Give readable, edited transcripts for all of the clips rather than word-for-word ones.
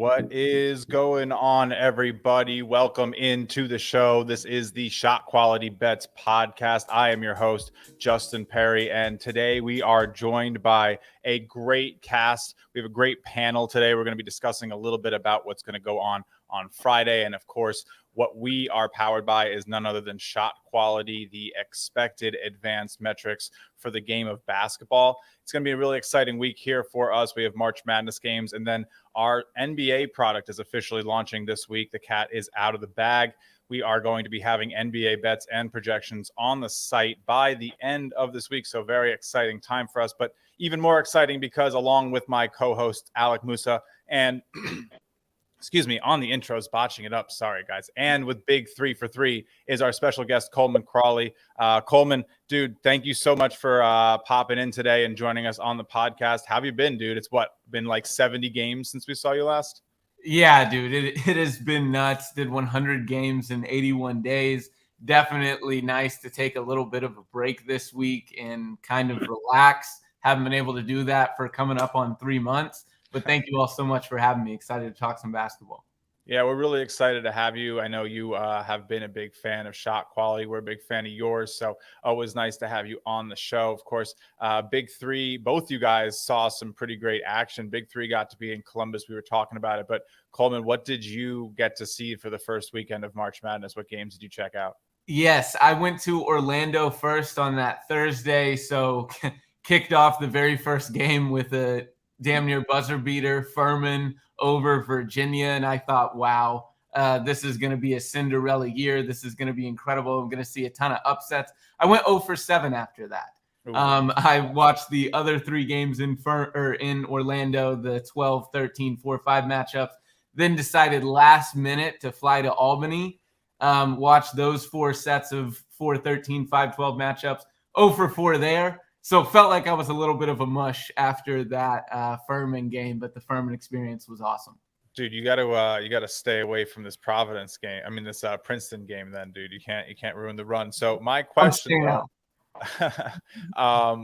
What is going on, everybody? Welcome into the show. This is the ShotQuality Bets Podcast. I am your host, Justin Perri, and today we are joined by a great cast. We have a great panel today. We're going to be discussing a little bit about what's going to go on Friday, and of course, what we are powered by is none other than ShotQuality, the expected advanced metrics for the game of basketball. It's going to be a really exciting week here for us. We have March Madness games, and then our NBA product is officially launching this week. The cat is out of the bag. We are going to be having NBA bets and projections on the site by the end of this week. So very exciting time for us, but even more exciting because along with my co-host, Alec Musa, and excuse me, on the intros, botching it up. Sorry, guys. And with Big 3 for 3 is our special guest, Coleman Crawley. Coleman, dude, thank you so much for popping in today and joining us on the podcast. How have you been, dude? It's been like 70 games since we saw you last? Yeah, dude, it has been nuts. Did 100 games in 81 days. Definitely nice to take a little bit of a break this week and kind of relax. Haven't been able to do that for coming up on 3 months. But thank you all so much for having me. Excited to talk some basketball. Yeah, we're really excited to have you. I know you have been a big fan of ShotQuality. We're a big fan of yours. So always nice to have you on the show. Of course, Big 3, both you guys saw some pretty great action. Big 3 got to be in Columbus. We were talking about it. But Coleman, what did you get to see for the first weekend of March Madness? What games did you check out? Yes, I went to Orlando first on that Thursday. So kicked off the very first game with a damn near buzzer beater, Furman over Virginia. And I thought, wow, this is going to be a Cinderella year. This is going to be incredible. I'm going to see a ton of upsets. I went 0 for 7 after that. I watched the other 3 games in Orlando, the 12, 13, 4-5 matchups, then decided last minute to fly to Albany, watch those 4 sets of 4, 13, 5, 12 matchups, 0 for 4 there. So it felt like I was a little bit of a mush after that Furman game, but the Furman experience was awesome. Dude, you got to stay away from this Providence game. I mean, this Princeton game, then, dude. You can't ruin the run. So my question,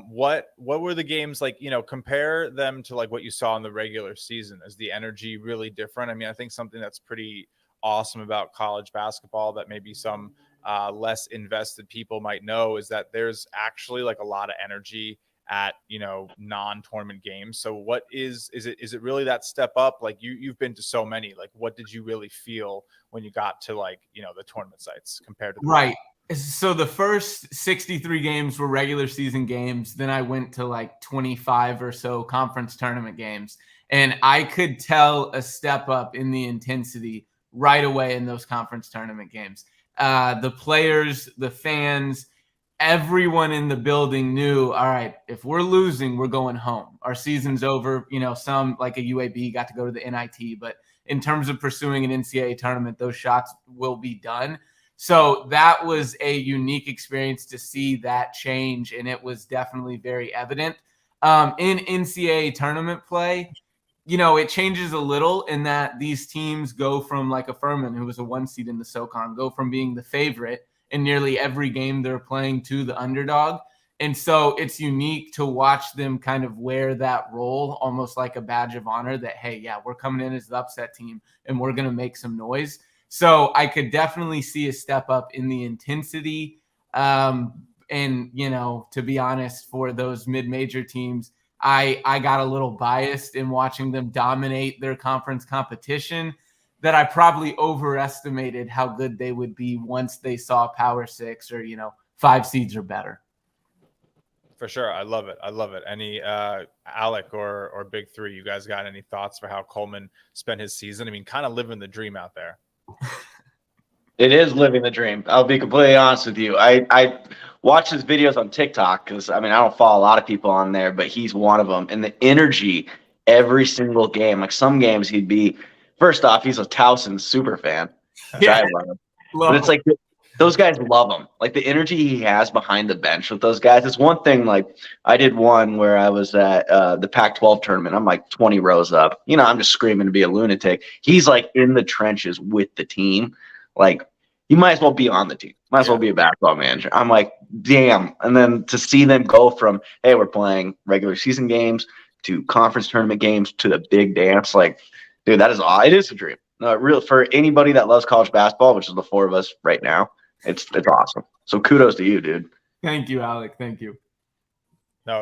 what were the games like? You know, compare them to like what you saw in the regular season. Is the energy really different? I mean, I think something that's pretty awesome about college basketball that maybe some less invested people might know is that there's actually like a lot of energy at, non-tournament games. So what is it really that step up? Like you've been to so many, like what did you really feel when you got to like, the tournament sites compared to right? So the first 63 games were regular season games. Then I went to like 25 or so conference tournament games, and I could tell a step up in the intensity right away in those conference tournament games. The players, the fans, everyone in the building knew, all right, if we're losing, we're going home. Our season's over. Some like a UAB got to go to the NIT, but in terms of pursuing an NCAA tournament, those shots will be done. So that was a unique experience to see that change, and it was definitely very evident. In NCAA tournament play, it changes a little in that these teams go from like a Furman, who was a 1 seed in the SoCon, go from being the favorite in nearly every game they're playing to the underdog. And so it's unique to watch them kind of wear that role, almost like a badge of honor that, hey, yeah, we're coming in as the upset team and we're going to make some noise. So I could definitely see a step up in the intensity. And, to be honest, for those mid-major teams, I got a little biased in watching them dominate their conference competition, that I probably overestimated how good they would be once they saw Power 6 or, 5 seeds or better. For sure. I love it. Any Alec or Big 3, you guys got any thoughts for how Coleman spent his season? I mean, kind of living the dream out there. It is living the dream. I'll be completely honest with you. I watch his videos on TikTok because, I don't follow a lot of people on there, but he's one of them. And the energy every single game, like some games he'd be, first off, he's a Towson super fan. Yeah. But it's like those guys love him. Like the energy he has behind the bench with those guys. It's one thing, like I did one where I was at the Pac-12 tournament. I'm like 20 rows up. I'm just screaming to be a lunatic. He's like in the trenches with the team. Like, you might as well be on the team. Might as well be a basketball manager. I'm like, damn. And then to see them go from, hey, we're playing regular season games to conference tournament games to the big dance, like, Dude, it is a dream. No, real for anybody that loves college basketball, which is the four of us right now. It's awesome. So kudos to you, dude. Thank you, Alec. Thank you. No,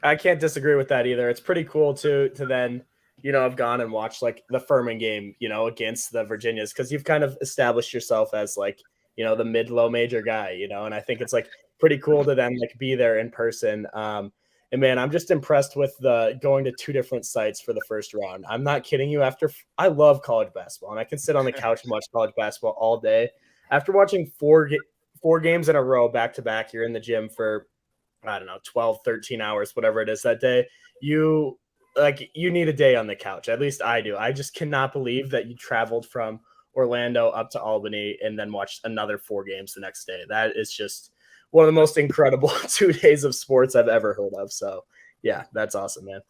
I can't disagree with that either. It's pretty cool to then, have gone and watched like the Furman game, against the Virginias, because you've kind of established yourself as like, the mid-low major guy, and I think it's like pretty cool to then like be there in person. And man, I'm just impressed with the going to 2 different sites for the first round. I'm not kidding you. I love college basketball, and I can sit on the couch and watch college basketball all day. After watching four games in a row back to back, you're in the gym for, I don't know, 12, 13 hours, whatever it is that day. You need a day on the couch. At least I do. I just cannot believe that you traveled from Orlando up to Albany and then watched another 4 games the next day. That is just one of the most incredible 2 days of sports I've ever heard of. So yeah, that's awesome, man.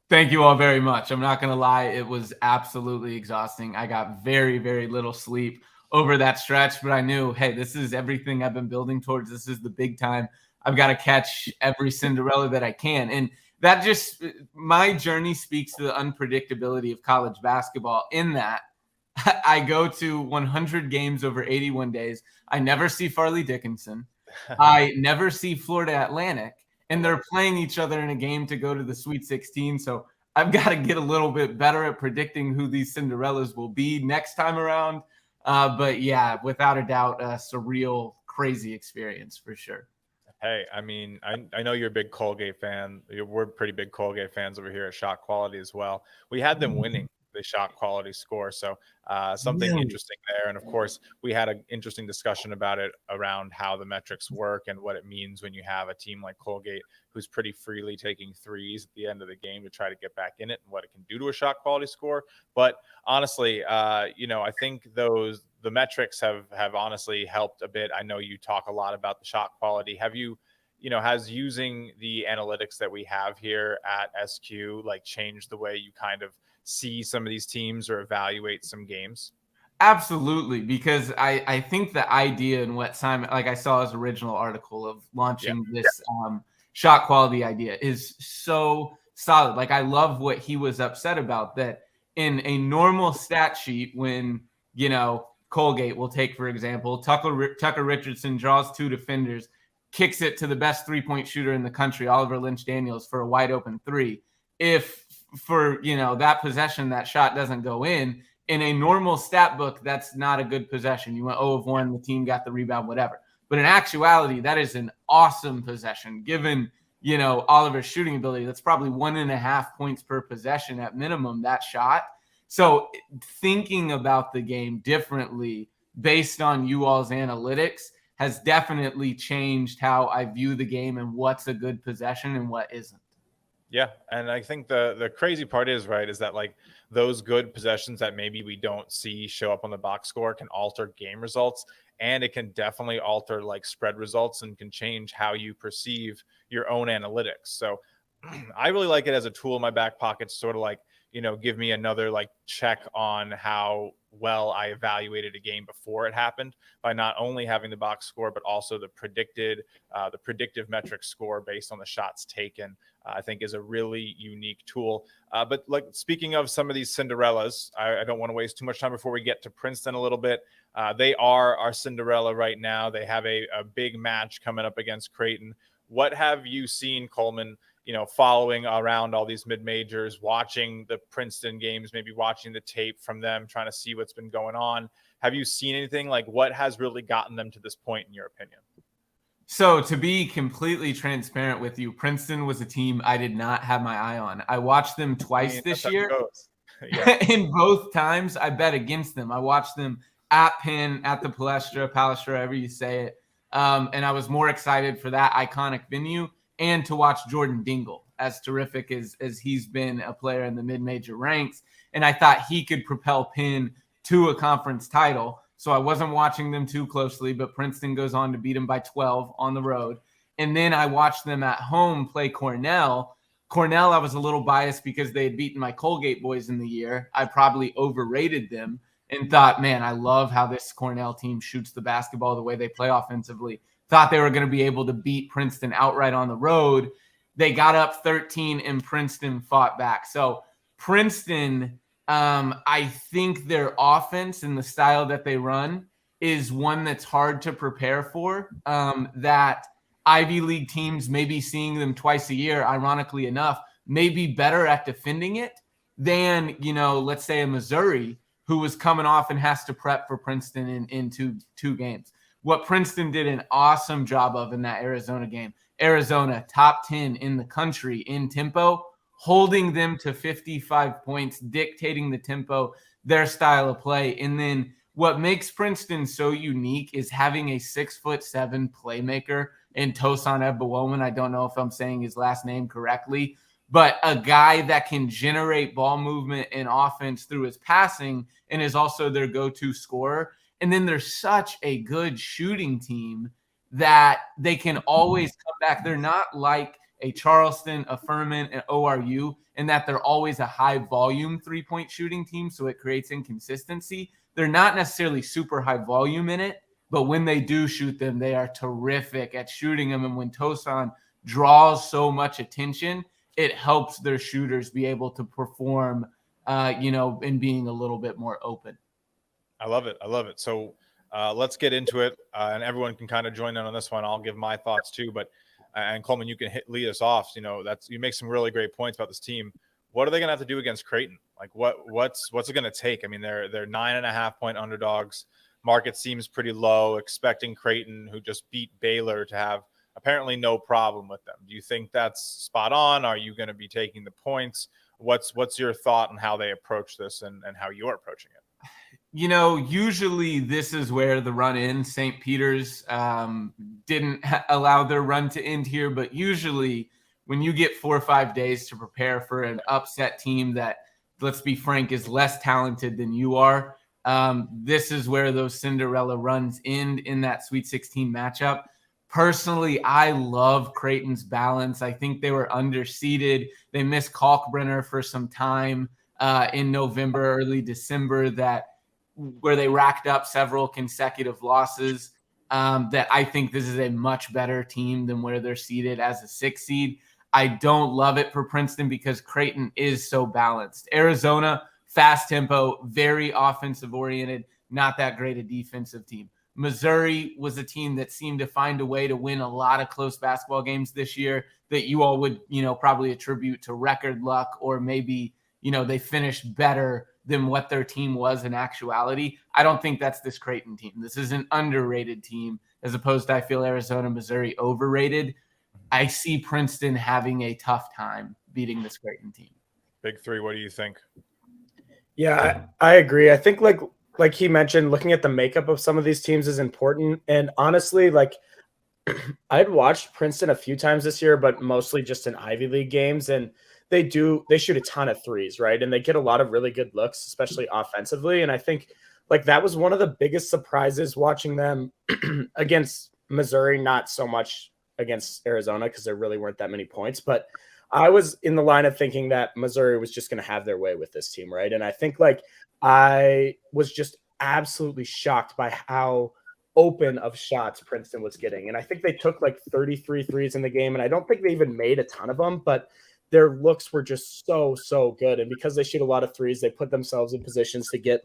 Thank you all very much. I'm not going to lie. It was absolutely exhausting. I got very, very little sleep over that stretch, but I knew, hey, this is everything I've been building towards. This is the big time. I've got to catch every Cinderella that I can. And that my journey speaks to the unpredictability of college basketball in that I go to 100 games over 81 days. I never see Farley Dickinson. I never see Florida Atlantic, and they're playing each other in a game to go to the Sweet 16. So I've got to get a little bit better at predicting who these Cinderellas will be next time around. But yeah, without a doubt, a surreal, crazy experience for sure. Hey, I mean, I know you're a big Colgate fan. We're pretty big Colgate fans over here at ShotQuality as well. We had them winning the ShotQuality score. So something interesting there. And of course, we had an interesting discussion about it around how the metrics work and what it means when you have a team like Colgate who's pretty freely taking threes at the end of the game to try to get back in it and what it can do to a shot quality score. But honestly, I think the metrics have honestly helped a bit. I know you talk a lot about the shot quality. Have you, has using the analytics that we have here at SQ like changed the way you kind of see some of these teams or evaluate some games? Absolutely, because I think the idea and what Simon, like I saw his original article of launching this shot quality idea is so solid. Like I love what he was upset about, that in a normal stat sheet when, Colgate will take, for example, Tucker Richardson draws 2 defenders, kicks it to the best 3-point shooter in the country, Oliver Lynch-Daniels, for a wide open 3. If for, that possession, that shot doesn't go in a normal stat book, that's not a good possession. You went 0 of 1, the team got the rebound, whatever. But in actuality, that is an awesome possession. Given, Oliver's shooting ability, that's probably 1.5 points per possession at minimum, that shot. So thinking about the game differently based on you all's analytics has definitely changed how I view the game and what's a good possession and what isn't. Yeah, and I think the crazy part is that like those good possessions that maybe we don't see show up on the box score can alter game results, and it can definitely alter like spread results and can change how you perceive your own analytics. So I really like it as a tool in my back pocket to sort of like, give me another like check on how well I evaluated a game before it happened by not only having the box score, but also the predictive metric score based on the shots taken. I think is a really unique tool. But like speaking of some of these Cinderellas, I don't want to waste too much time before we get to Princeton a little bit. They are our Cinderella right now. They have a big match coming up against Creighton. What have you seen, Coleman, following around all these mid-majors, watching the Princeton games, maybe watching the tape from them, trying to see what's been going on? Have you seen anything? Like what has really gotten them to this point, in your opinion? So to be completely transparent with you, Princeton was a team I did not have my eye on. I watched them twice this year. In both times, I bet against them. I watched them at Penn, at the Palestra, however you say it. And I was more excited for that iconic venue and to watch Jordan Dingle, as terrific as he's been a player in the mid-major ranks. And I thought he could propel Penn to a conference title. So I wasn't watching them too closely, but Princeton goes on to beat them by 12 on the road. And then I watched them at home play Cornell. Cornell, I was a little biased because they had beaten my Colgate boys in the year. I probably overrated them and thought, man, I love how this Cornell team shoots the basketball, the way they play offensively. Thought they were going to be able to beat Princeton outright on the road. They got up 13 and Princeton fought back. So Princeton, I think their offense and the style that they run is one that's hard to prepare for, that Ivy League teams, maybe seeing them twice a year, ironically enough, may be better at defending it than, let's say a Missouri who was coming off and has to prep for Princeton in two games. What Princeton did an awesome job of in that Arizona game. Arizona, top 10 in the country in tempo, holding them to 55 points, dictating the tempo, their style of play. And then what makes Princeton so unique is having a 6'7" playmaker in Tosan Ebawoma. I don't know if I'm saying his last name correctly, but a guy that can generate ball movement and offense through his passing and is also their go-to scorer. And then they're such a good shooting team that they can always come back. They're not like a Charleston, a Furman, an ORU, in that they're always a high-volume three-point shooting team, so it creates inconsistency. They're not necessarily super high volume in it, but when they do shoot them, they are terrific at shooting them. And when Tosan draws so much attention, it helps their shooters be able to perform, in being a little bit more open. I love it. So let's get into it, and everyone can kind of join in on this one. I'll give my thoughts too, but and Coleman, you can lead us off. You make some really great points about this team. What are they going to have to do against Creighton? Like what's it going to take? I mean, they're 9.5 point underdogs. Market seems pretty low, expecting Creighton, who just beat Baylor, to have apparently no problem with them. Do you think that's spot on? Are you going to be taking the points? What's your thought on how they approach this and how you're approaching it? Usually this is where the run in. St. Peter's didn't allow their run to end here, but usually when you get 4 or 5 days to prepare for an upset team that, let's be frank, is less talented than you are, this is where those Cinderella runs end in that Sweet 16 matchup. Personally, I love Creighton's balance. I think they were underseeded. They missed Kalkbrenner for some time in November, early December, where they racked up several consecutive losses, that I think this is a much better team than where they're seated as a 6 seed. I don't love it for Princeton because Creighton is so balanced. Arizona, fast tempo, very offensive oriented, not that great a defensive team. Missouri was a team that seemed to find a way to win a lot of close basketball games this year that you all would, probably attribute to record luck, or maybe, they finished better than what their team was in actuality. I don't think that's this Creighton team. This is an underrated team, as opposed to, I feel, Arizona, Missouri overrated. I see Princeton having a tough time beating this Creighton team. Big three, what do you think? Yeah, I agree. I think like he mentioned, looking at the makeup of some of these teams is important. And honestly, I'd watched Princeton a few times this year, but mostly just in Ivy League games. And they shoot a ton of threes, right? And they get a lot of really good looks, especially offensively. And I think that was one of the biggest surprises watching them against Missouri, not so much against Arizona because there really weren't that many points. But I was in the line of thinking that Missouri was just going to have their way with this team, right? And I think I was just absolutely shocked by how open of shots Princeton was getting. And I think they took 33 threes in the game. And I don't think they even made a ton of them, but their looks were just so good. And because they shoot a lot of threes, they put themselves in positions to get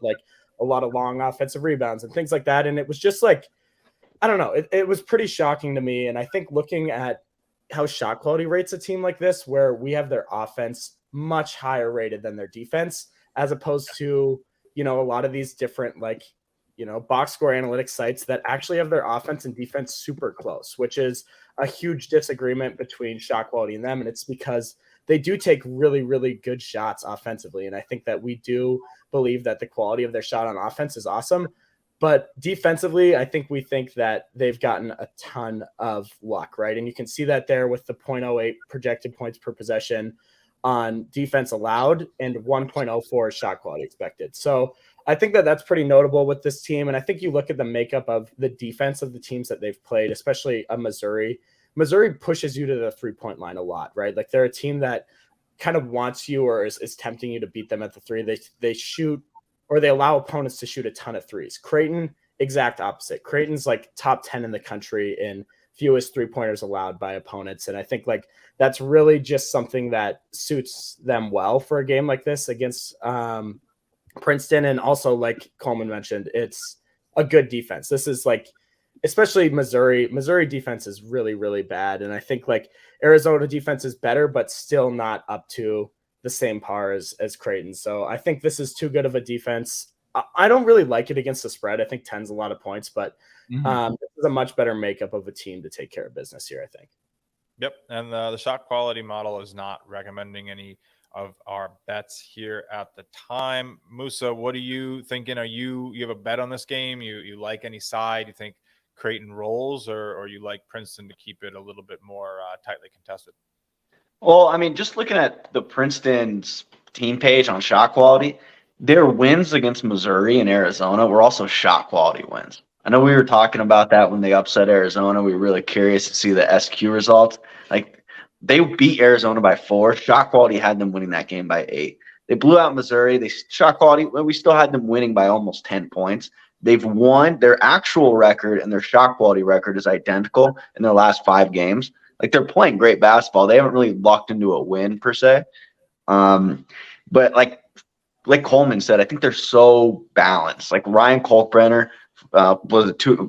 a lot of long offensive rebounds and things like that. And it was just I don't know, it was pretty shocking to me. And I think looking at how ShotQuality rates a team like this, where we have their offense much higher rated than their defense, as opposed to, a lot of these different box score analytics sites that actually have their offense and defense super close, which is a huge disagreement between ShotQuality and them. And it's because they do take really, really good shots offensively. And I think that we do believe that the quality of their shot on offense is awesome. But defensively, I think we think that they've gotten a ton of luck, right? And you can see that there with the 0.08 projected points per possession on defense allowed and 1.04 shot quality expected. So I think that that's pretty notable with this team. And I think you look at the makeup of the defense of the teams that they've played, especially Missouri. Missouri pushes you to the 3-point line a lot, right? They're a team that kind of wants you or is tempting you to beat them at the three. They shoot, or they allow opponents to shoot a ton of threes. Creighton, exact opposite. Creighton's top 10 in the country in fewest 3-pointers allowed by opponents. And I think like that's really just something that suits them well for a game like this against Princeton. And also, like Coleman mentioned, it's a good defense. This is like, especially Missouri defense is really, really bad. And I think like Arizona defense is better, but still not up to the same par as Creighton. So I think this is too good of a defense. I don't really like it against the spread. I think 10's a lot of points, but this is a much better makeup of a team to take care of business here, I think. Yep. And the shot quality model is not recommending any of our bets here at the time. Musa, what are you thinking? You have a bet on this game? You like any side? You think Creighton rolls, or you like Princeton to keep it a little bit more tightly contested? Well, I mean, just looking at the Princeton's team page on shot quality, their wins against Missouri and Arizona were also shot quality wins. I know we were talking about that when they upset Arizona. We were really curious to see the SQ results. Like, they beat Arizona by 4. Shot quality had them winning that game by 8. They blew out Missouri. Shot quality, we still had them winning by almost 10 points. They've won. Their actual record and their shot quality record is identical in their last 5 games. Like, they're playing great basketball. They haven't really locked into a win per se. But like Coleman said, I think they're so balanced. Like Ryan Kalkbrenner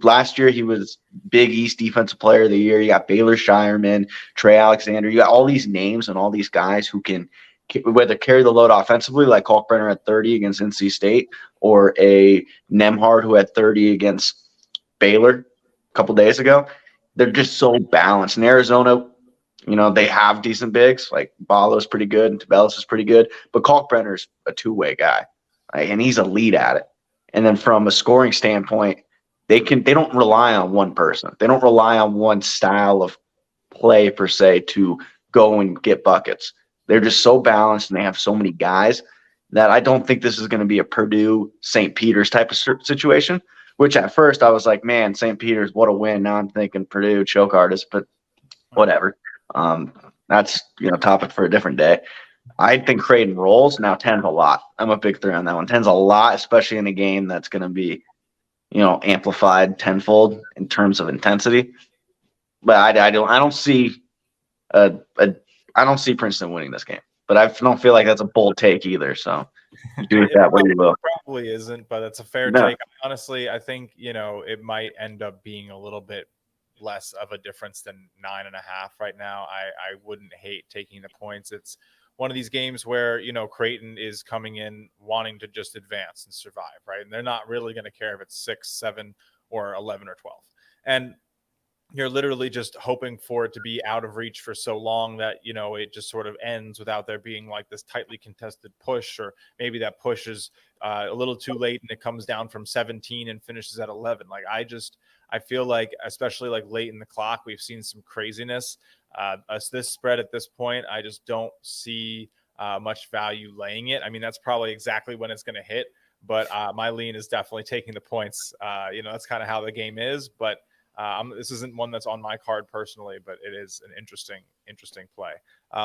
last year, he was Big East Defensive Player of the Year. You got Baylor Shireman, Trey Alexander. You got all these names and all these guys who can whether carry the load offensively, like Kalkbrenner at 30 against NC State, or a Nemhard who had 30 against Baylor a couple days ago. They're just so balanced. In Arizona, they have decent bigs. Like Balo's pretty good and Tabelis is pretty good. But Kalkbrenner's a two-way guy, right? And he's elite at it. And then from a scoring standpoint, they don't rely on one person. They don't rely on one style of play per se to go and get buckets. They're just so balanced and they have so many guys that I don't think this is going to be a Purdue St. Peter's type of situation. Which at first I was like, man, St. Peter's, what a win. Now I'm thinking Purdue choke artist, but whatever. That's topic for a different day. I think Creighton rolls. Now 10's a lot. I'm a big 3 on that one. 10's a lot, especially in a game that's going to be, amplified tenfold in terms of intensity. But I don't see Princeton winning this game. But I don't feel like that's a bold take either. So do with that what you will. Probably isn't, but it's a fair take. Honestly, I think it might end up being a little bit less of a difference than 9.5 right now. I wouldn't hate taking the points. It's one of these games where Creighton is coming in wanting to just advance and survive, right? And they're not really going to care if it's 6, 7, or 11 or 12. And you're literally just hoping for it to be out of reach for so long that, it just sort of ends without there being like this tightly contested push, or maybe that push is a little too late and it comes down from 17 and finishes at 11. Like, I feel like, especially like late in the clock, we've seen some craziness. This spread at this point, I just don't see much value laying it. I mean, that's probably exactly when it's going to hit, but my lean is definitely taking the points. That's kind of how the game is, but this isn't one that's on my card personally, but it is an interesting play.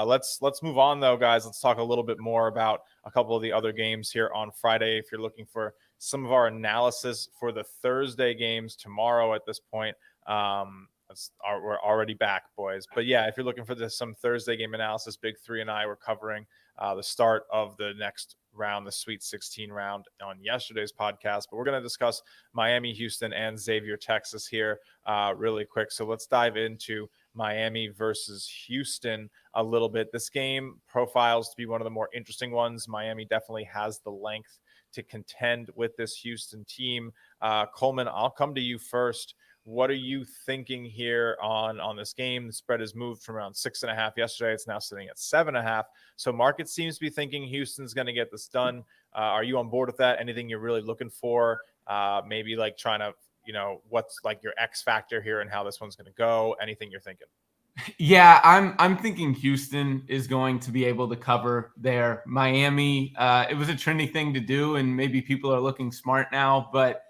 Let's move on though, guys. Let's talk a little bit more about a couple of the other games here on Friday. If you're looking for some of our analysis for the Thursday games tomorrow at this point, we're already back, boys. But yeah, if you're looking for some Thursday game analysis, Big 3 and I were covering the start of the next round, the Sweet 16 round, on yesterday's podcast. But we're going to discuss Miami, Houston, and Xavier, Texas here really quick. So let's dive into Miami versus Houston a little bit. This game profiles to be one of the more interesting ones. Miami definitely has the length to contend with this Houston team. Coleman, I'll come to you first. What are you thinking here on this game? The spread has moved from around 6.5 yesterday. It's now sitting at 7.5. So market seems to be thinking Houston's going to get this done. Are you on board with that? Anything you're really looking for? Maybe like trying to, what's like your X factor here and how this one's going to go? Anything you're thinking? Yeah, I'm thinking Houston is going to be able to cover there. Miami, it was a trendy thing to do, and maybe people are looking smart now, but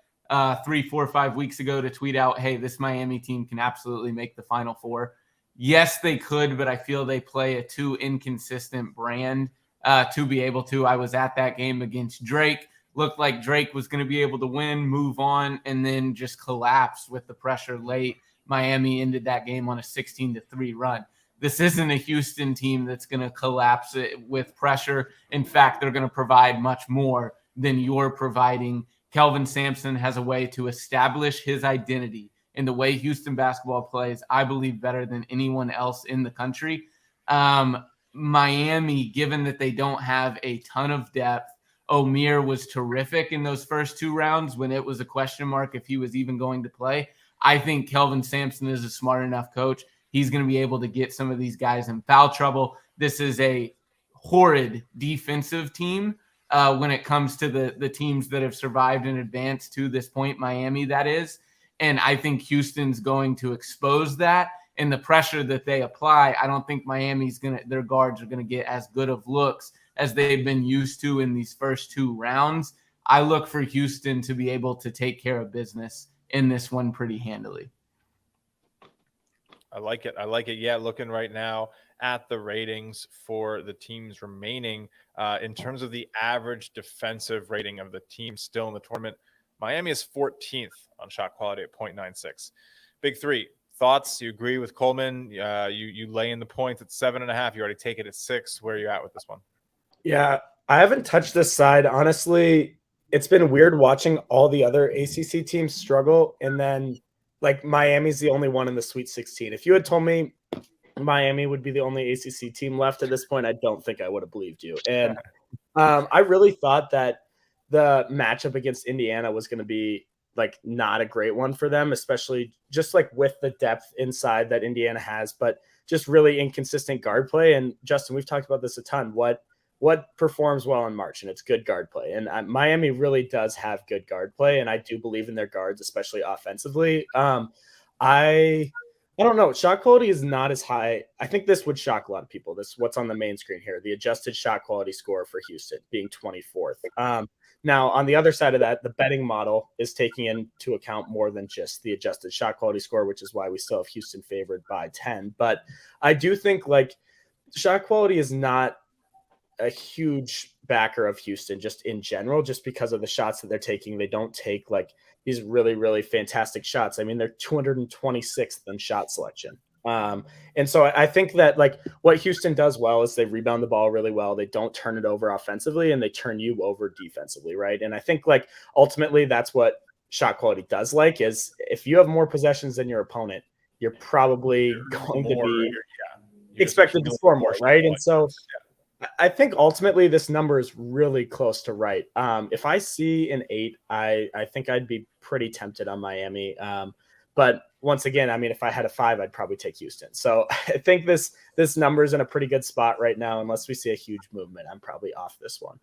3, 4, 5 weeks ago to tweet out, hey, this Miami team can absolutely make the Final Four. Yes, they could, but I feel they play a too inconsistent brand to be able to. I was at that game against Drake. Looked like Drake was going to be able to win, move on, and then just collapse with the pressure late. Miami ended that game on a 16-3 run. This isn't a Houston team that's going to collapse it with pressure. In fact, they're going to provide much more than you're providing. Kelvin Sampson has a way to establish his identity in the way Houston basketball plays, I believe, better than anyone else in the country. Miami, given that they don't have a ton of depth, Omier was terrific in those first 2 rounds when it was a question mark if he was even going to play. I think Kelvin Sampson is a smart enough coach. He's going to be able to get some of these guys in foul trouble. This is a horrid defensive team when it comes to the teams that have survived and advanced to this point, Miami, that is. And I think Houston's going to expose that. And the pressure that they apply, I don't think their guards are going to get as good of looks as they've been used to in these first 2 rounds. I look for Houston to be able to take care of business in this one pretty handily. I like it. Yeah, looking right now at the ratings for the teams remaining in terms of the average defensive rating of the team still in the tournament, Miami is 14th on shot quality at 0.96. Big Three, thoughts? You agree with Coleman? You lay in the points at 7.5. You already take it at 6. Where are you at with this one? Yeah, I haven't touched this side. Honestly, it's been weird watching all the other ACC teams struggle. And then, like, Miami's the only one in the Sweet 16. If you had told me Miami would be the only ACC team left at this point, I don't think I would have believed you. And I really thought that the matchup against Indiana was going to be, like, not a great one for them, especially just, like, with the depth inside that Indiana has, but just really inconsistent guard play. And, Justin, we've talked about this a ton. What performs well in March, and it's good guard play. And Miami really does have good guard play, and I do believe in their guards, especially offensively. I don't know. Shot quality is not as high. I think this would shock a lot of people. This what's on the main screen here, the adjusted shot quality score for Houston being 24th. Now, on the other side of that, the betting model is taking into account more than just the adjusted shot quality score, which is why we still have Houston favored by 10. But I do think, like, shot quality is not a huge backer of Houston just in general, just because of the shots that they're taking. They don't take, like, these really, really fantastic shots. I mean, they're 226th in shot selection. And so I think that, like, what Houston does well is they rebound the ball really well. They don't turn it over offensively, and they turn you over defensively, right? And I think, like, ultimately that's what shot quality does like, is if you have more possessions than your opponent, you're probably going to be expected to score more, right? And so I think ultimately this number is really close to right. If I see an 8, I think I'd be pretty tempted on Miami. But once again, I mean, if I had a 5, I'd probably take Houston. So I think this number is in a pretty good spot right now. Unless we see a huge movement, I'm probably off this one.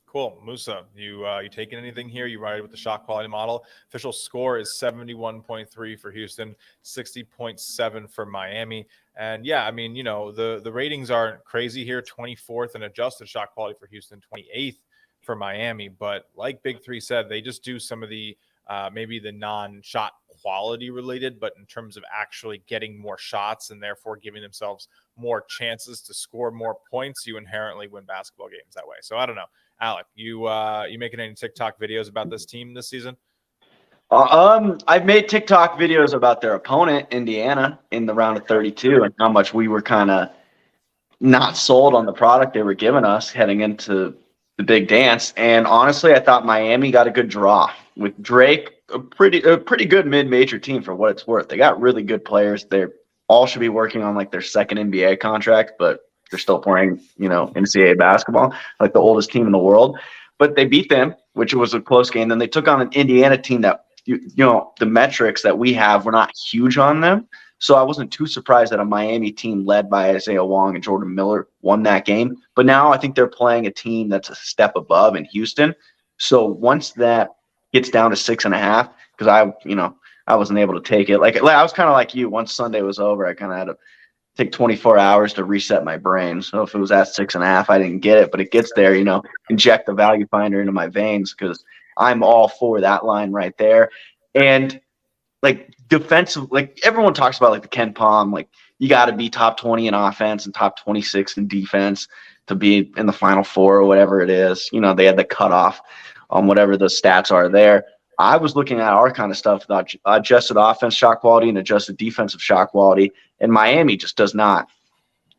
Cool. Musa, you taking anything here? You ride with the shot quality model. Official score is 71.3 for Houston, 60.7 for Miami. And yeah, I mean, you know, the ratings aren't crazy here. 24th in adjusted shot quality for Houston, 28th for Miami. But like Big Three said, they just do some of the maybe the non-shot quality related, but in terms of actually getting more shots and therefore giving themselves more chances to score more points, you inherently win basketball games that way. So I don't know. Alec, you making any TikTok videos about this team this season? I've made TikTok videos about their opponent, Indiana, in the round of 32, and how much we were kind of not sold on the product they were giving us heading into the big dance. And honestly, I thought Miami got a good draw with Drake, a pretty good mid-major team for what it's worth. They got really good players. They all should be working on, like, their second NBA contract, but they're still playing, you know, NCAA basketball, like the oldest team in the world. But they beat them, which was a close game. Then they took on an Indiana team that, you know, the metrics that we have were not huge on them. So I wasn't too surprised that a Miami team led by Isaiah Wong and Jordan Miller won that game. But now I think they're playing a team that's a step above in Houston. So once that gets down to 6.5, because I wasn't able to take it. Like I was kind of like you. Once Sunday was over, I kind of had to take 24 hours to reset my brain. So if it was at 6.5, I didn't get it, but it gets there, you know, inject the value finder into my veins, because I'm all for that line right there. And, like, defensive, like, everyone talks about, like, the Ken Pom, like, you got to be top 20 in offense and top 26 in defense to be in the Final Four or whatever it is. You know, they had the cutoff on whatever the stats are there. I was looking at our kind of stuff, adjusted offense shot quality and adjusted defensive shot quality, and Miami just does not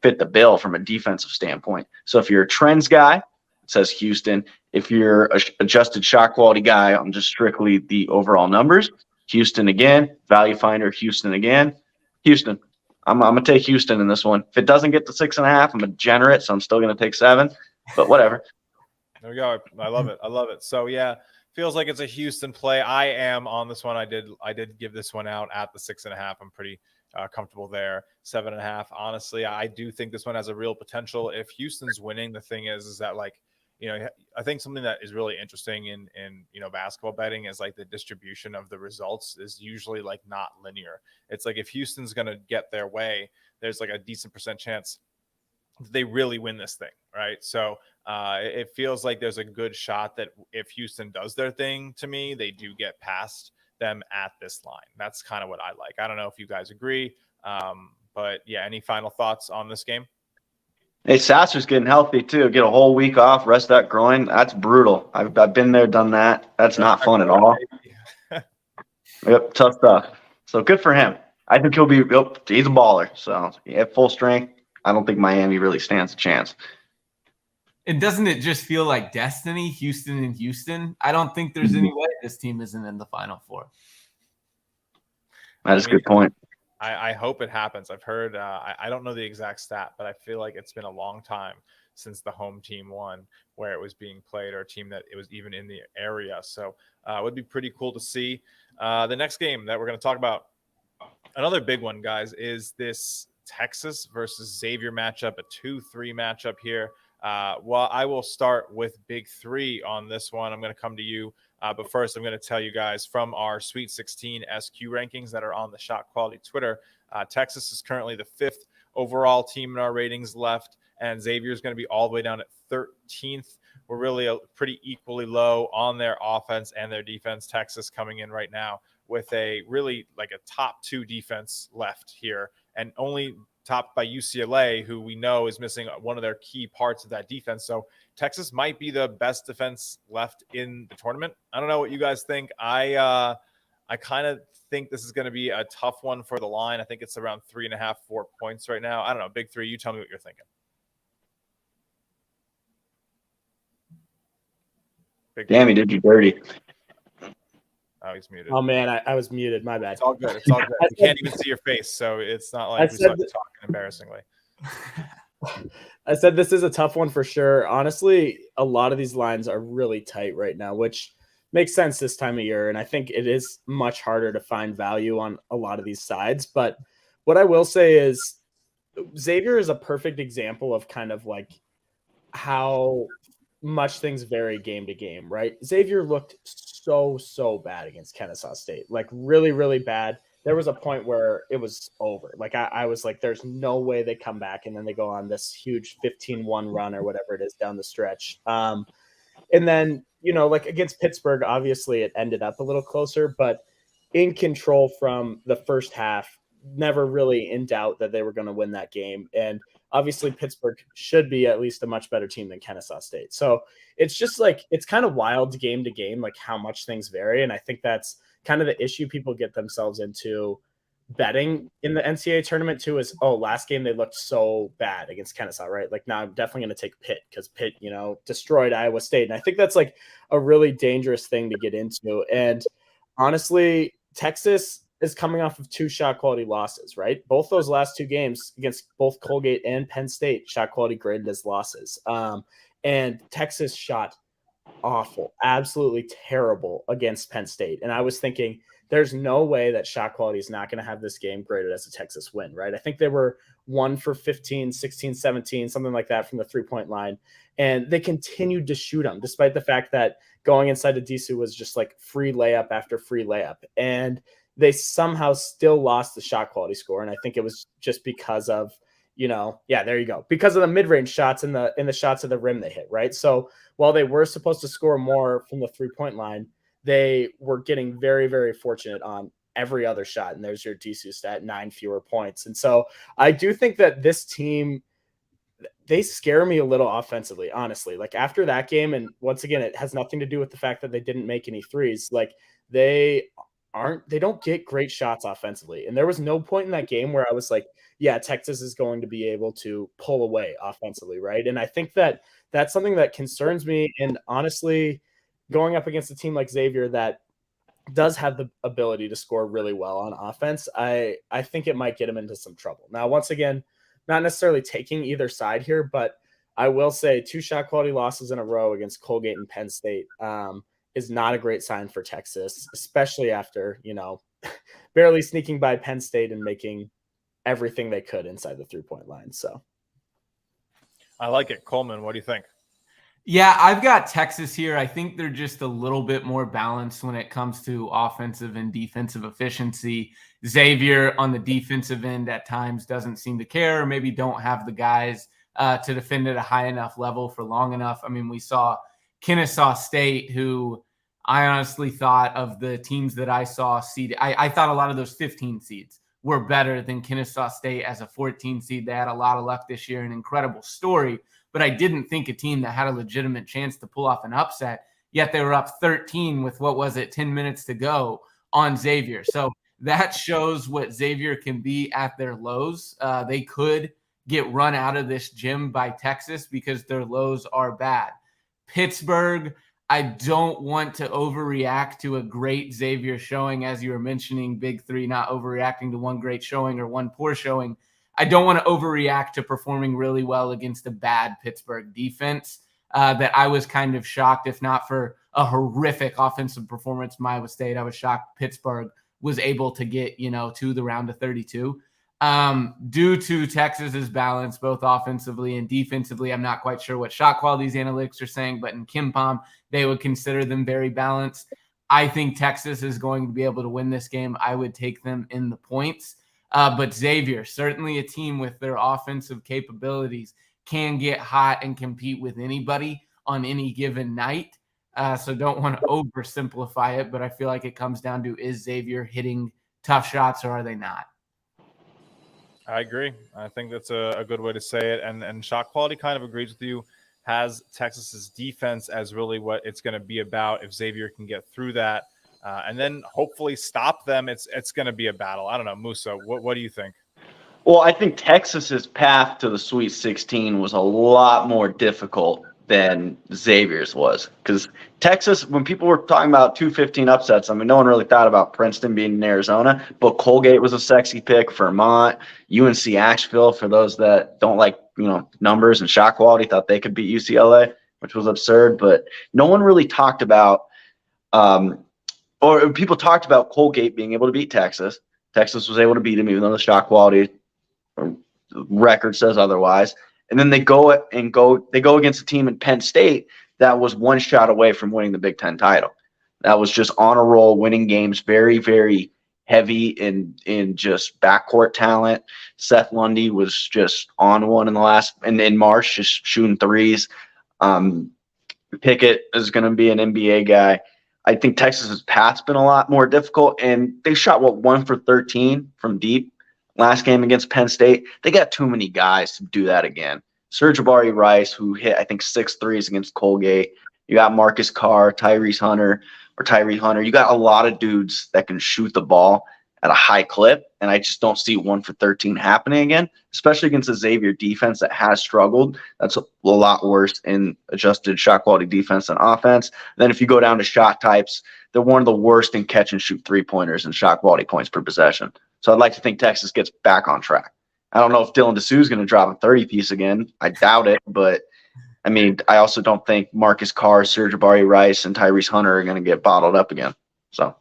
fit the bill from a defensive standpoint. So if you're a trends guy, it says Houston. If you're a adjusted shot quality guy on just strictly the overall numbers, Houston again. Value finder, Houston again. Houston. I'm going to take Houston in this one. If it doesn't get to 6.5, I'm a degenerate, so I'm still going to take 7, but whatever. There we go. I love it. I love it. So, yeah, feels like it's a Houston play. I am on this one. I did give this one out at the 6.5. I'm pretty comfortable there. 7.5. Honestly, I do think this one has a real potential. If Houston's winning, the thing is that, like, you know, I think something that is really interesting in you know, basketball betting is like the distribution of the results is usually like not linear. It's like if Houston's going to get their way, there's like a decent % chance they really win this thing, right? So it feels like there's a good shot that if Houston does their thing, to me, they do get past them at this line. That's kind of what I like. I don't know if you guys agree, but yeah, any final thoughts on this game? Hey, Sasser's getting healthy too. Get a whole week off, rest that groin. That's brutal. I've been there, done that. That's not fun at all. Yep, tough stuff. So good for him. I think he's a baller. So at full strength, I don't think Miami really stands a chance. And doesn't it just feel like destiny, Houston and Houston? I don't think there's any way this team isn't in the Final Four. That is a good point. I hope it happens. I've heard, I don't know the exact stat, but I feel like it's been a long time since the home team won where it was being played, or a team that it was even in the area. So it would be pretty cool to see. The next game that we're going to talk about, another big one, guys, is this Texas versus Xavier matchup, a 2-3 matchup here. Well, I will start with big 3 on this one. I'm going to come to you. But first, I'm going to tell you guys from our Sweet 16 SQ rankings that are on the ShotQuality Twitter. Texas is currently the 5th overall team in our ratings left, and Xavier is going to be all the way down at 13th. We're really pretty equally low on their offense and their defense. Texas coming in right now with a really like a top 2 defense left here, and only topped by UCLA, who we know is missing one of their key parts of that defense. So Texas might be the best defense left in the tournament. I don't know what you guys think. I kind of think this is going to be a tough one for the line. I think it's around 3.5, 4 points right now. I don't know. Big 3, you tell me what you're thinking. Damn, he did you dirty. Oh, he's muted. Oh man, I was muted. My bad. It's all good. It's all good. You can't even see your face, so it's not like we started talking embarrassingly. I said this is a tough one for sure. Honestly, a lot of these lines are really tight right now, which makes sense this time of year. And I think it is much harder to find value on a lot of these sides. But what I will say is Xavier is a perfect example of kind of like how much things vary game to game, right? Xavier looked so bad against Kennesaw State, like really, really bad. There was a point where it was over. Like I was like, there's no way they come back. And then they go on this huge 15-1 run or whatever it is down the stretch. And then, you know, like against Pittsburgh, obviously it ended up a little closer, but in control from the first half, never really in doubt that they were going to win that game. And obviously Pittsburgh should be at least a much better team than Kennesaw State. So it's just like, it's kind of wild game to game, like how much things vary. And I think that's kind of the issue people get themselves into betting in the NCAA tournament too, is, oh, last game they looked so bad against Kennesaw, right? Like now I'm definitely going to take Pitt because Pitt, you know, destroyed Iowa State. And I think that's like a really dangerous thing to get into. And honestly, Texas is coming off of 2 shot quality losses, right? Both those last 2 games against both Colgate and Penn State, shot quality graded as losses. And Texas shot awful, absolutely terrible against Penn State. And I was thinking, there's no way that shot quality is not going to have this game graded as a Texas win, right? I think they were 1 for 15, 16, 17, something like that from the 3-point line. And they continued to shoot them, despite the fact that going inside to Disu was just like free layup after free layup. And they somehow still lost the shot quality score. And I think it was just because of, you know, yeah, there you go. Because of the mid-range shots and the shots at the rim they hit, right? So while they were supposed to score more from the 3-point line, they were getting very, very fortunate on every other shot. And there's your Disu stat, 9 fewer points. And so I do think that this team, they scare me a little offensively, honestly. Like after that game, and once again, it has nothing to do with the fact that they didn't make any threes. Like they don't get great shots offensively. And there was no point in that game where I was like, yeah, Texas is going to be able to pull away offensively, right? And I think that that's something that concerns me. And honestly, going up against a team like Xavier that does have the ability to score really well on offense, I think it might get him into some trouble. Now, once again, not necessarily taking either side here, but I will say 2 shot quality losses in a row against Colgate and Penn State is not a great sign for Texas, especially after, barely sneaking by Penn State and making everything they could inside the 3-point line. So I like it. Coleman, what do you think? Yeah, I've got Texas here. I think they're just a little bit more balanced when it comes to offensive and defensive efficiency. Xavier on the defensive end at times doesn't seem to care, or maybe don't have the guys to defend at a high enough level for long enough. I mean, we saw Kennesaw State, who I honestly thought of the teams that I saw seed. I thought a lot of those 15 seeds were better than Kennesaw State as a 14 seed. They had a lot of luck this year, an incredible story. But I didn't think a team that had a legitimate chance to pull off an upset, yet they were up 13 with, 10 minutes to go on Xavier. So that shows what Xavier can be at their lows. They could get run out of this gym by Texas because their lows are bad. Pittsburgh, I don't want to overreact to a great Xavier showing, as you were mentioning, Big Three, not overreacting to one great showing or one poor showing. I don't want to overreact to performing really well against a bad Pittsburgh defense that I was kind of shocked, if not for a horrific offensive performance from Iowa State. I was shocked Pittsburgh was able to get, to the round of 32. Due to Texas's balance, both offensively and defensively, I'm not quite sure what shot qualities analytics are saying, but in KenPom, they would consider them very balanced. I think Texas is going to be able to win this game. I would take them in the points. But Xavier, certainly a team with their offensive capabilities, can get hot and compete with anybody on any given night. So don't want to oversimplify it, but I feel like it comes down to, is Xavier hitting tough shots or are they not? I agree. I think that's a good way to say it. And shot quality kind of agrees with you, has Texas's defense as really what it's going to be about. If Xavier can get through that and then hopefully stop them, it's going to be a battle. I don't know, Musa, what do you think? Well, I think Texas's path to the Sweet 16 was a lot more difficult than Xavier's was, because Texas, when people were talking about 215 upsets, I mean, no one really thought about Princeton being in Arizona, but Colgate was a sexy pick. Vermont, UNC Asheville, for those that don't like, numbers and shot quality, thought they could beat UCLA, which was absurd. But no one really talked about, or people talked about Colgate being able to beat Texas. Texas was able to beat him, even though the shot quality record says otherwise. And then they go against a team in Penn State that was one shot away from winning the Big Ten title. That was just on a roll, winning games, very, very heavy in just backcourt talent. Seth Lundy was just on one in March, just shooting threes. Pickett is going to be an NBA guy. I think Texas's path's been a lot more difficult, and they shot 1 for 13 from deep last game against Penn State. They got too many guys to do that again. Serge Rice, who hit, I think, 6 threes against Colgate. You got Marcus Carr, Tyree Hunter. You got a lot of dudes that can shoot the ball at a high clip, and I just don't see 1 for 13 happening again, especially against a Xavier defense that has struggled. That's a lot worse in adjusted shot quality defense than offense. Then if you go down to shot types, they're one of the worst in catch and shoot three-pointers and shot quality points per possession. So I'd like to think Texas gets back on track. I don't know if Dylan Dessou is going to drop a 30-piece again. I doubt it, but I mean, I also don't think Marcus Carr, Serge Rice, and Tyrese Hunter are going to get bottled up again. So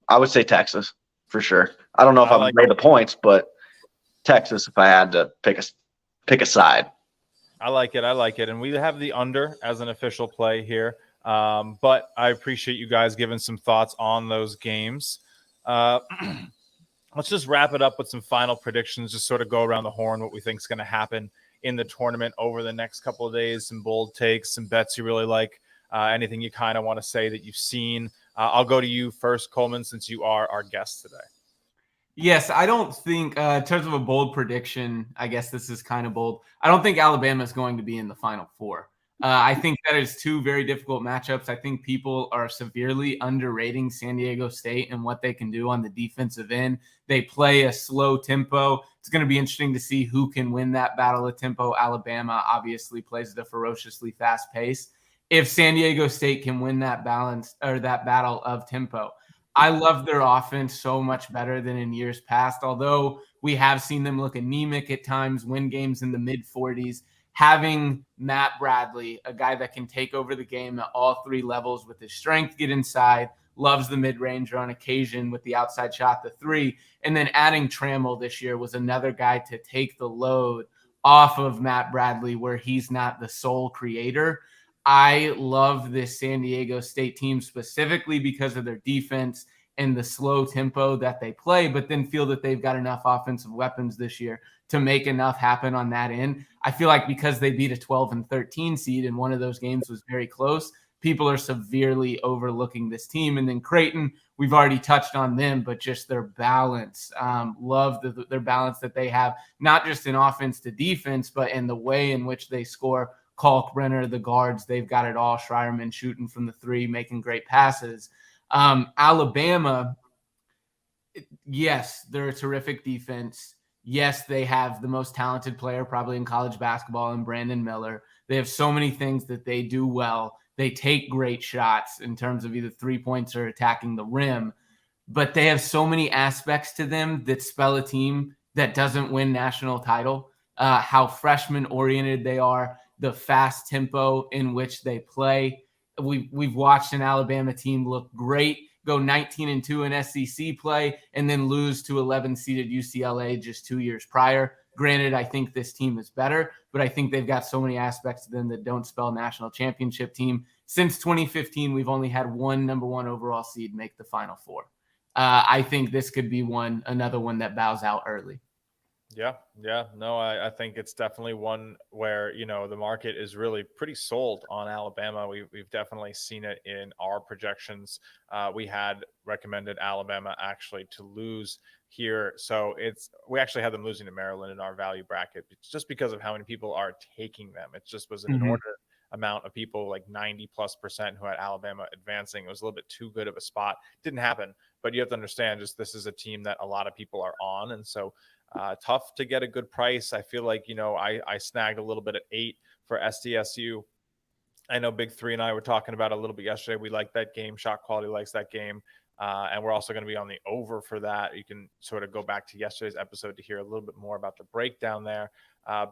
I would say Texas for sure. I don't know if I've made the points, but Texas if I had to pick a side. I like it. And we have the under as an official play here. But I appreciate you guys giving some thoughts on those games. Let's just wrap it up with some final predictions, just sort of go around the horn, what we think is going to happen in the tournament over the next couple of days, some bold takes, some bets you really like, anything you kind of want to say that you've seen. I'll go to you first, Coleman, since you are our guest today. Yes, I don't think, in terms of a bold prediction, I guess this is kind of bold. I don't think Alabama is going to be in the Final Four. I think that is two very difficult matchups. I think people are severely underrating San Diego State and what they can do on the defensive end. They play a slow tempo. It's going to be interesting to see who can win that battle of tempo. Alabama obviously plays at a ferociously fast pace. If San Diego State can win that balance or that battle of tempo, I love their offense so much better than in years past. Although we have seen them look anemic at times, win games in the mid 40s. Having Matt Bradley, a guy that can take over the game at all three levels with his strength, get inside, loves the mid-ranger on occasion with the outside shot, the three, and then adding Trammell this year was another guy to take the load off of Matt Bradley where he's not the sole creator. I love this San Diego State team specifically because of their defense and the slow tempo that they play, but then feel that they've got enough offensive weapons this year to make enough happen on that end. I feel like because they beat a 12 and 13 seed and one of those games was very close, people are severely overlooking this team. And then Creighton, we've already touched on them, but just their balance. Love their balance that they have, not just in offense to defense, but in the way in which they score. Kalkbrenner, the guards, they've got it all. Schreierman shooting from the three, making great passes. Alabama, yes, they're a terrific defense. Yes, they have the most talented player probably in college basketball in Brandon Miller. They have so many things that they do well. They take great shots in terms of either 3 points or attacking the rim, but they have so many aspects to them that spell a team that doesn't win national title. How freshman oriented they are, the fast tempo in which they play. We've watched an Alabama team look great, go 19-2 in SEC play, and then lose to 11-seeded UCLA just 2 years prior. Granted, I think this team is better, but I think they've got so many aspects to them that don't spell national championship team. Since 2015, we've only had one number one overall seed make the Final Four. I think this could be another one that bows out early. Yeah. No, I think it's definitely one where, the market is really pretty sold on Alabama. We've definitely seen it in our projections. We had recommended Alabama actually to lose here. So we actually had them losing to Maryland in our value bracket. It's just because of how many people are taking them. It just was an inordinate amount of people, like 90+% who had Alabama advancing. It was a little bit too good of a spot. Didn't happen, but you have to understand just this is a team that a lot of people are on. And so tough to get a good price. I feel like, I snagged a little bit at 8 for SDSU. I know Big Three and I were talking about it a little bit yesterday. We like that game. ShotQuality likes that game. And we're also going to be on the over for that. You can sort of go back to yesterday's episode to hear a little bit more about the breakdown there.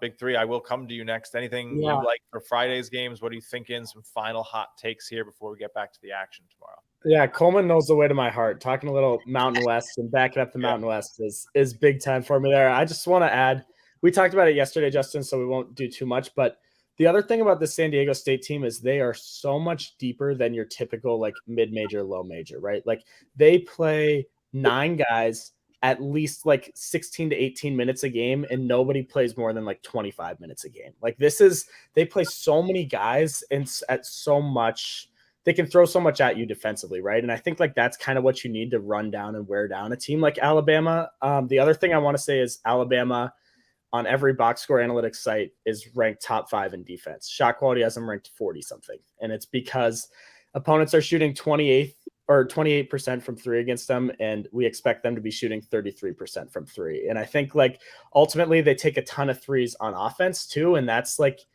Big Three, I will come to you next. Anything you like for Friday's games? What are you thinking? Some final hot takes here before we get back to the action tomorrow. Yeah, Coleman knows the way to my heart. Talking a little Mountain West and backing up the Mountain West is big time for me there. I just want to add, we talked about it yesterday, Justin, so we won't do too much. But the other thing about the San Diego State team is they are so much deeper than your typical like mid-major, low-major, right? Like they play 9 guys at least like 16 to 18 minutes a game, and nobody plays more than like 25 minutes a game. Like they play so many guys and at so much. They can throw so much at you defensively, right? And I think like that's kind of what you need to run down and wear down a team like Alabama. The other thing I want to say is Alabama on every box score analytics site is ranked top 5 in defense. ShotQuality has them ranked 40 something. And it's because opponents are shooting 28% from 3 against them. And we expect them to be shooting 33% from 3. And I think like ultimately they take a ton of threes on offense too. And that's like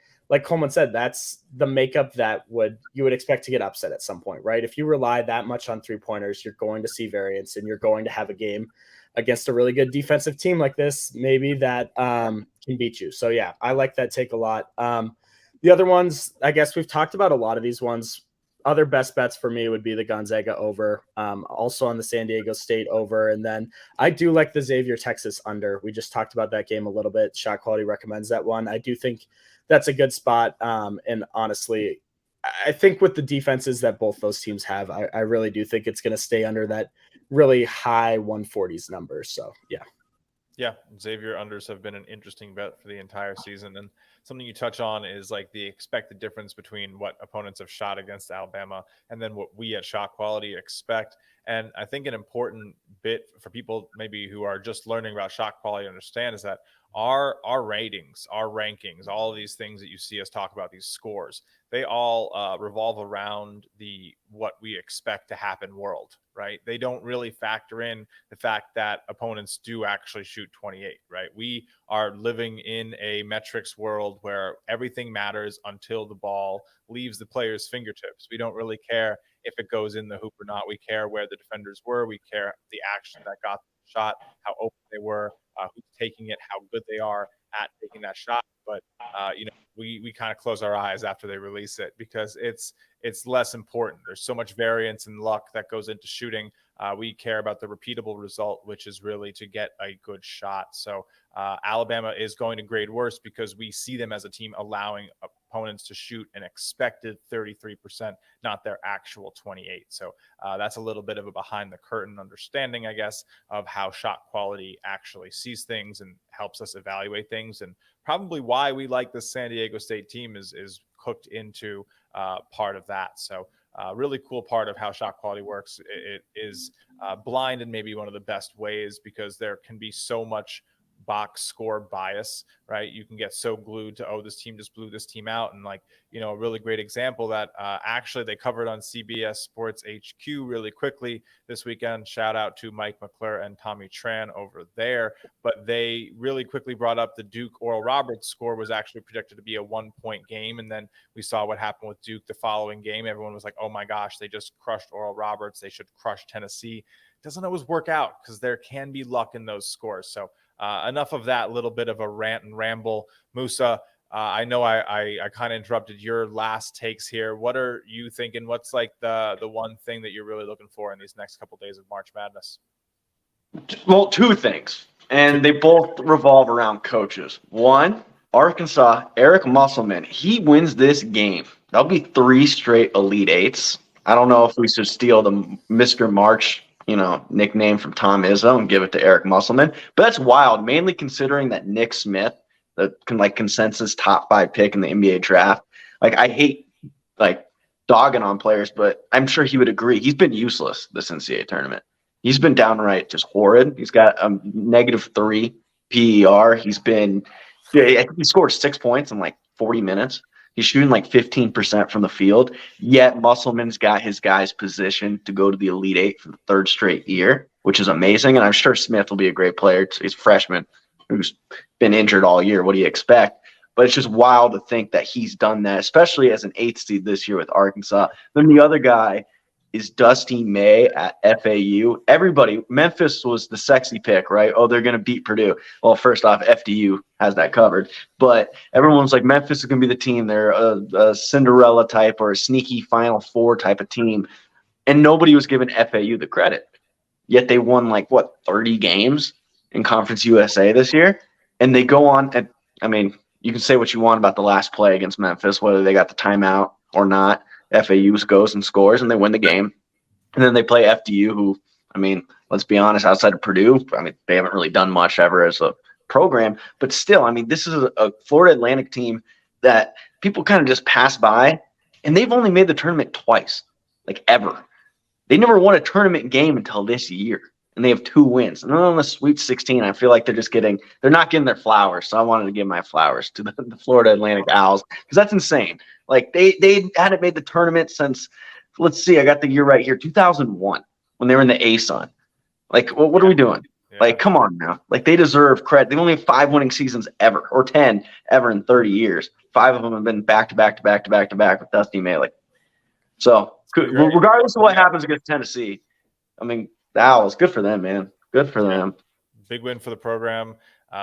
Coleman said, that's the makeup that you would expect to get upset at some point, right? If you rely that much on 3-pointers, you're going to see variance and you're going to have a game against a really good defensive team like this, maybe that can beat you. So yeah, I like that take a lot. The other ones, I guess we've talked about a lot of these ones. Other best bets for me would be the Gonzaga over, also on the San Diego State over. And then I do like the Xavier Texas under. We just talked about that game a little bit. ShotQuality recommends that one. I do think that's a good spot. And honestly, I think with the defenses that both those teams have, I really do think it's going to stay under that really high 140s number. So, yeah. Yeah, Xavier unders have been an interesting bet for the entire season. And something you touch on is like the expected difference between what opponents have shot against Alabama and then what we at ShotQuality expect. And I think an important bit for people maybe who are just learning about shot quality to understand is that our ratings, our rankings, all of these things that you see us talk about, these scores, they all revolve around the what we expect to happen world, right? They don't really factor in the fact that opponents do actually shoot 28, right? We are living in a metrics world where everything matters until the ball leaves the player's fingertips. We don't really care if it goes in the hoop or not. We care where the defenders were. We care the action that got the shot, how open they were, who's taking it, how good they are at taking that shot. But we kind of close our eyes after they release it because it's less important. There's so much variance and luck that goes into shooting. We care about the repeatable result, which is really to get a good shot. So Alabama is going to grade worse because we see them as a team allowing opponents to shoot an expected 33%, not their actual 28. So that's a little bit of a behind the curtain understanding, I guess, of how shot quality actually sees things and helps us evaluate things, and probably why we like the San Diego State team is cooked into part of that. So really cool part of how shot quality works. It is blind in maybe one of the best ways because there can be so much box score bias, right? You can get so glued to, oh, this team just blew this team out. And like, a really great example that actually they covered on CBS Sports HQ really quickly this weekend. Shout out to Mike McClure and Tommy Tran over there. But they really quickly brought up the Duke Oral Roberts score was actually projected to be a 1-point game. And then we saw what happened with Duke the following game. Everyone was like, oh my gosh, they just crushed Oral Roberts. They should crush Tennessee. It doesn't always work out because there can be luck in those scores. So enough of that little bit of a rant and ramble. Musa, I know I kind of interrupted your last takes here. What are you thinking? What's like the one thing that you're really looking for in these next couple of days of March Madness? Well, two things, and they both revolve around coaches. One, Arkansas, Eric Musselman, he wins this game. That'll be 3 straight Elite Eights. I don't know if we should steal the Mr. March nickname from Tom Izzo and give it to Eric Musselman. But that's wild, mainly considering that Nick Smith, the consensus top 5 pick in the NBA draft. I hate dogging on players, but I'm sure he would agree. He's been useless this NCAA tournament. He's been downright just horrid. He's got a -3 PER. I think he scored 6 points in 40 minutes. He's shooting 15% from the field, yet Musselman's got his guys positioned to go to the Elite Eight for the 3rd straight year, which is amazing. And I'm sure Smith will be a great player. He's a freshman who's been injured all year. What do you expect? But it's just wild to think that he's done that, especially as an 8th seed this year with Arkansas. Then the other guy is Dusty May at FAU. Memphis was the sexy pick, right? Oh, they're going to beat Purdue. Well, first off, FDU has that covered. But everyone's like, Memphis is going to be the team. They're a Cinderella type or a sneaky Final Four type of team. And nobody was giving FAU the credit. Yet they won 30 games in Conference USA this year. And they go on and, you can say what you want about the last play against Memphis, whether they got the timeout or not. FAU goes and scores, and they win the game. And then they play FDU, who, let's be honest, outside of Purdue, they haven't really done much ever as a program. But still, this is a Florida Atlantic team that people kind of just pass by, and they've only made the tournament twice, ever. They never won a tournament game until this year, and they have 2 wins. And then on the Sweet 16, I feel like they're not getting their flowers. So I wanted to give my flowers to the Florida Atlantic Owls because that's insane. They hadn't made the tournament since, let's see, I got the year right here, 2001, when they were in the ASUN. What are we doing? Yeah. Come on now. They deserve credit. They only have 5 winning seasons ever, or 10 ever in 30 years. 5 of them have been back to back to back to back to back with Dusty May. So regardless of what happens against Tennessee, the Owls, good for them, man. Good for them. Big win for the program.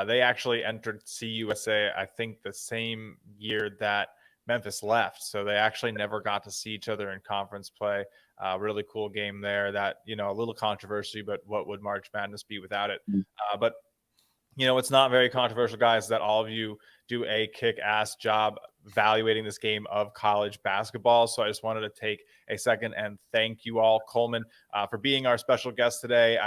They actually entered CUSA, I think, the same year that Memphis left. So they actually never got to see each other in conference play. Really cool game there that, a little controversy, but what would March Madness be without it? But it's not very controversial, guys, that all of you do a kick-ass job evaluating this game of college basketball. So I just wanted to take a second and thank you all, Coleman, for being our special guest today.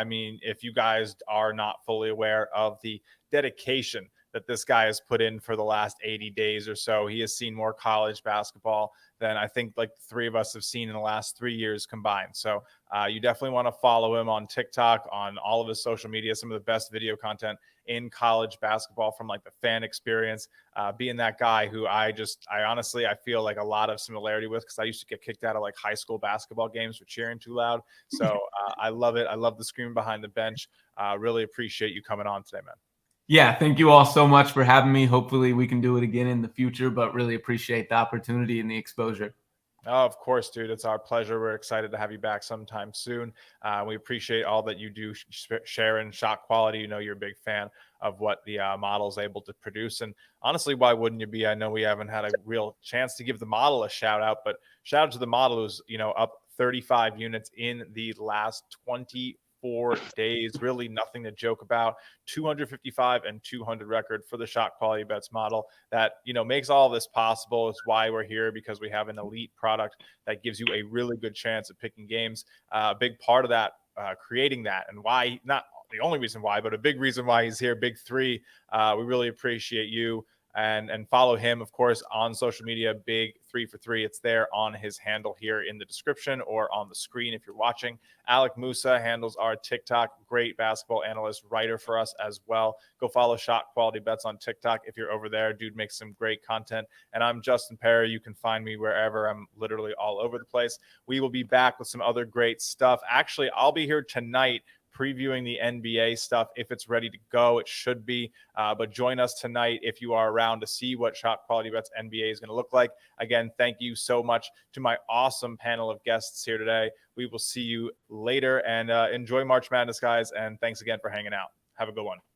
If you guys are not fully aware of the dedication that this guy has put in for the last 80 days or so. He has seen more college basketball than I think like the three of us have seen in the last 3 years combined. So you definitely want to follow him on TikTok, on all of his social media, some of the best video content in college basketball from like the fan experience, being that guy who I honestly, I feel like a lot of similarity with, because I used to get kicked out of like high school basketball games for cheering too loud. So I love it. I love the screaming behind the bench. Really appreciate you coming on today, man. Yeah, thank you all so much for having me. Hopefully we can do it again in the future, but really appreciate the opportunity and the exposure. Oh, of course, dude. It's our pleasure. We're excited to have you back sometime soon. We appreciate all that you do, Sharon, ShotQuality. You know, you're a big fan of what the model is able to produce. And honestly, why wouldn't you be? I know we haven't had a real chance to give the model a shout out, but shout out to the model who's, up 35 units in the last 24 days. Really nothing to joke about. 255 and 200 record for the ShotQuality Bets model. That makes all this possible. It's why we're here, because we have an elite product that gives you a really good chance at picking games. A big part of that, creating that, and why, not the only reason why, but a big reason why he's here, Big Three. We really appreciate you. And follow him, of course, on social media, Big 3 for 3. It's there on his handle here in the description or on the screen if you're watching. Alec Musa handles our TikTok. Great basketball analyst, writer for us as well. Go follow ShotQuality Bets on TikTok if you're over there. Dude makes some great content. And I'm Justin Perri. You can find me wherever. I'm literally all over the place. We will be back with some other great stuff. Actually, I'll be here tonight previewing the NBA stuff. If it's ready to go, it should be. But join us tonight if you are around to see what ShotQuality Bets NBA is going to look like. Again, thank you so much to my awesome panel of guests here today. We will see you later, and enjoy March Madness, guys. And thanks again for hanging out. Have a good one.